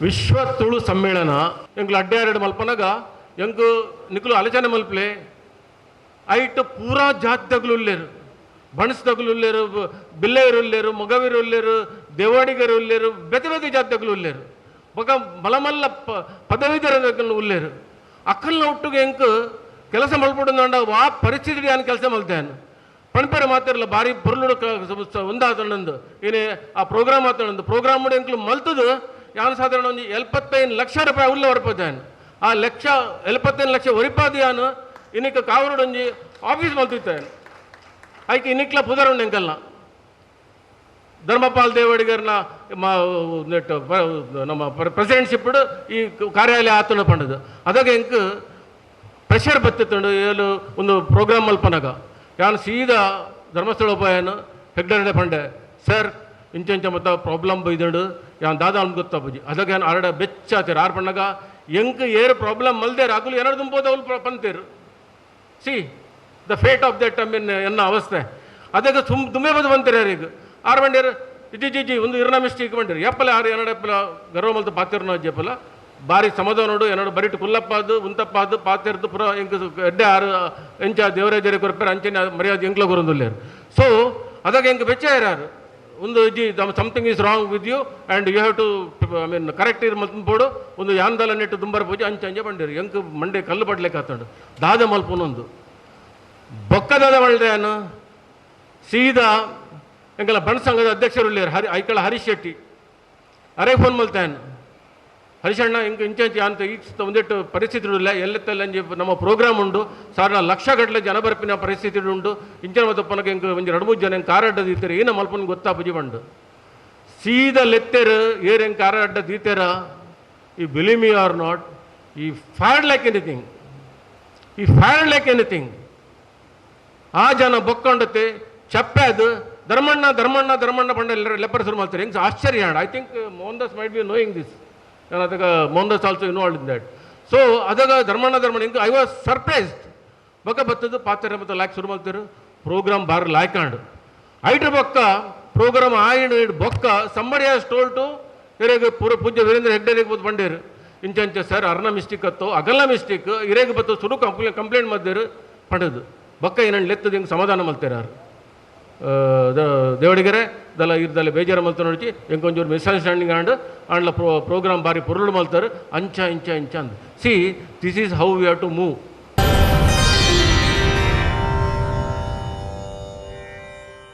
ವಿಶ್ವ ತುಳು ಸಮ್ಮೇಳನ ಎಂಕ್ಲು ಅಡ್ಡಾರೆಡು ಮಲ್ಪನಾಗ ಎಂಕು ನಿಕ್ಲು ಆಲೋಚನೆ ಮಲ್ಪಲೆ ಐಟ್ ಪೂರಾ ಜಾತಿದಗ್ಲು ಉಲ್ಲೇರು, ಬಣಸ್ದಗ್ಲು ಉಲ್ಲೇರು, ಬಿಲ್ಲೆಯರು ಉಲ್ಲೇರು, ಮೊಗವೀರು ಉಲ್ಲೇರು, ದೇವಾಡಿಗರು ಉಲ್ಲೇರು, ಬೆತೆ ಬೆತೆ ಜಾತಿದಗ್ಲು ಉಲ್ಲೇರು, ಬೊಕ ಮಲಮಲ್ಲ ಪದವೀಧರ ಉಲ್ಲೇರು. ಅಕ್ಕಲ್ನ ಒಟ್ಟಿಗೆ ಎಂಕ್ ಕೆಲಸ ಮಲ್ಪಡುಂದ ಆ ಪರಿಸ್ಥಿತಿ ನಾನು ಕೆಲಸ ಮಲ್ತೇನೆ ಪಣಪೇರೆ ಮಾತಾಡಲ್ಲ ಭಾರಿ ಪೊರ್ಲು ಒಂದಾತಂದು ಏನೇ ಆ ಪ್ರೋಗ್ರಾಮ್ ಆತಂದು ಪ್ರೋಗ್ರಾಮ್ ಎಂಕ್ಲು ಮಲ್ತದು ಯಾನು ಸಾಧಾರಣ ಒಂದು 75 ಲಕ್ಷ ರೂಪಾಯಿ ಉಲ್ಲ ಹೊರಪತ್ತಾನೆ. ಆ 75 ಲಕ್ಷ ಒರಿಪಾದಿಯಾನು ಇನ್ನಿಕ್ಕ ಕಾವರೊಂಜಿ ಆಫೀಸ್ ಮಲ್ತಿತ್ತಾನೆ ಆಯ್ಕೆ ಇನ್ನಿಕ್ಲ ಪುದರಂಡು ಎಂಕಲ್ನ ಧರ್ಮಪಾಲ್ ದೇವಡಿಗರ್ನ ನೆಟ್ಟು ನಮ್ಮ ಪ್ರೆಸಿಡೆಂಟ್ಶಿಪ್ ಈ ಕಾರ್ಯಾಲಯ ಆತನ ಪಂಡದು ಅದಾಗ ಎಂಕ್ ಪ್ರೆಷರ್ ಬತ್ತಿತ್ತಂಡು ಏಳು ಒಂದು ಪ್ರೋಗ್ರಾಮ್ ಮಲ್ಪನಾಗ ಯಾನು ಸೀದಾ ಧರ್ಮಸ್ಥಳ ಉಪಾಯನು ಹೆಗ್ಡಡೆ ಪಂಡೆ ಸರ್ ಇಂಚ ಮತ್ತ ಪ್ರಾಬ್ಲಮ್ ಬೈದಡು ಯಾನ್ ದಾದ ಅನ್ ಗೊತ್ತಾ ಬುಜಿ ಅದಾಗ ಏನು ಅರಡ ಬೆಚ್ಚಾತೀರ ಆರು ಪಣ್ಣಗ ಎಂಕ್ ಏರು ಪ್ರಾಬ್ಲಮ್ ಮಲ್ದೇರು ಅಗಲು ಏನಾರು ತುಂಬೋದು ಅವ್ರು ಪಂತೀರು see the fate of that ಎನ್ನ ಅವಸ್ಥೆ ಅದಾಗ ತುಂಬೆ ಬದು ಬಂತೀರಿ ಯಾರೀಗ ಆರು ಬಂಡೀರು ಇಜ್ಜಿ ಒಂದು ಇರ್ನ ಮಿಸ್ಟೇಕ್ ಬಂದಿರಿ ಎಪ್ಪಲ ಆರು ಎರಡಪ್ಪಲ ಗರ್ವ ಮಲ್ತ ಪಾತಿರ್ನ ಅಜ್ಜಪ್ಪಲ ಭಾರಿ ಸಮದವನೋಡು ಎರಡು ಬರಿಟ್ಟು ಕುಲ್ಲಪ್ಪಾದು ಉಂತಪ್ಪಾದು ಪಾತಿರ್ದು ಪುರ ಎಂಕ್ ಎಡ್ಡೆ ಆರು ಎಂಚ ದೇವರಾಜರಿ ಕೊರಪೇರು ಅಂಚನೆ ಮರ್ಯಾದೆ ಎಂಕ್ಲ ಕೊರೊಂದುಲ್ಲೇರು. ಸೊ ಅದಾಗ ಎಂಕ್ ಬೆಚ್ಚ ಯಾರು ಒಂದು ಇಜ್ಜಿ something is wrong with you and you have to correct ಇರ್ ಮಲ್ಪೋಡು ಒಂದು ಯಾನ್ದಲ ನೆಟ್ಟು ತುಂಬರ ಪೂಜೆ ಅಂಚೆ ಬಂದಿರು ಎಂಕ್ ಮಂಡೆ ಕಲ್ಲು ಪಡ್ಲಿಕ್ಕೆ ಆತಂಡು ದಾದ ಮಲ್ಪನೊಂದು ಬೊಕ್ಕದಾದ ಮಳ್ದೇನು ಸೀದಾ ಎಂಕಲ ಬಣ ಸಂಘದ ಅಧ್ಯಕ್ಷರು ಇಲ್ಲೇರು ಐಕಳ ಹರೀಶ್ ಶೆಟ್ಟಿ ಅರೇ ಫೋನ್ ಮಲ್ತಾನು ಹರಿಶಣ್ಣ ಹಿಂಗೆ ಇಂಚೆ ಅಂತ ಈಗ ಒಂದಿಟ್ಟು ಪರಿಸ್ಥಿತಿ ಇಲ್ಲ ಎಲ್ಲೆತ್ತಲ್ಲ ನಮ್ಮ ಪ್ರೋಗ್ರಾಮ್ ಉಂಡು ಸಾಧಾರಣ ಲಕ್ಷಗಟ್ಟಲೆ ಜನ ಬರ್ಪಿನ ಪರಿಸ್ಥಿತಿ ಉಂಡು ಇಂಚನ ಮತ್ತಪ್ಪನಗೆ ಹಿಂಗೆ ಒಂದು 2-3 ಜನ ಹೆಂಗೆ ಕಾರ ಅಡ್ಡ ದೀತಾರೆ ಏನು ಮಲ್ಪನ್ ಗೊತ್ತಾ ಬುಜಿ ಬಂಡು ಸೀದಾ ಲೆತ್ತೇರು ಏರ್ ಹೆಂಗೆ ಕಾರ ಅಡ್ಡ ದೀತಾರ ಈ ಬಿಲೀವ್ ಮಿ ಆರ್ ನಾಟ್ ಈ ಫೈರ್ಡ್ ಲೈಕ್ ಎನಿಥಿಂಗ್ ಆ ಜನ ಬೊಕ್ಕೊಂಡತ್ತೆ ಚಪ್ಪೆ ಅದು ಧರ್ಮಣ್ಣ ಬಂಡ ಎಲ್ಲರೂ ಲೆಪ್ಪರ್ ಮಾಡ್ತಾರೆ ಹೆಂಗೆ ಆಶ್ಚರ್ಯ I think Mohan Das might be knowing this and adaga Mohandas also involved in that. So adaga dharmana inga I was surprised baka battadu paatare matta like suru maltiru program bar laikandu aitre bokka program aayinu bokka somebody has told to irege pura pujya Virendra Hegde ge bot banderu incha sir arna mistake atto agalla mistake irege battu suru complaint madderu pandadu bokka ಏನನ್ ಲೆತ್ತದು ಹಿಂಗೆ ಸಮಾಧಾನ ಮಲ್ತಿರಾರು ದೇವಡಿಗರೆ ದಲ್ಲ ಇರ್ದಲ್ಲ ಬೇಜಾರ ಮಲ್ತ ನೋಡಿಚಿ ಎಂಕೊಂಚೂರು misunderstanding ಆಂಡ್ಲ program ಬಾರಿ ಪೊರುಳು ಮಲ್ತಾರೆ ಅಂಚ ಅಂದ see this is how we have to move.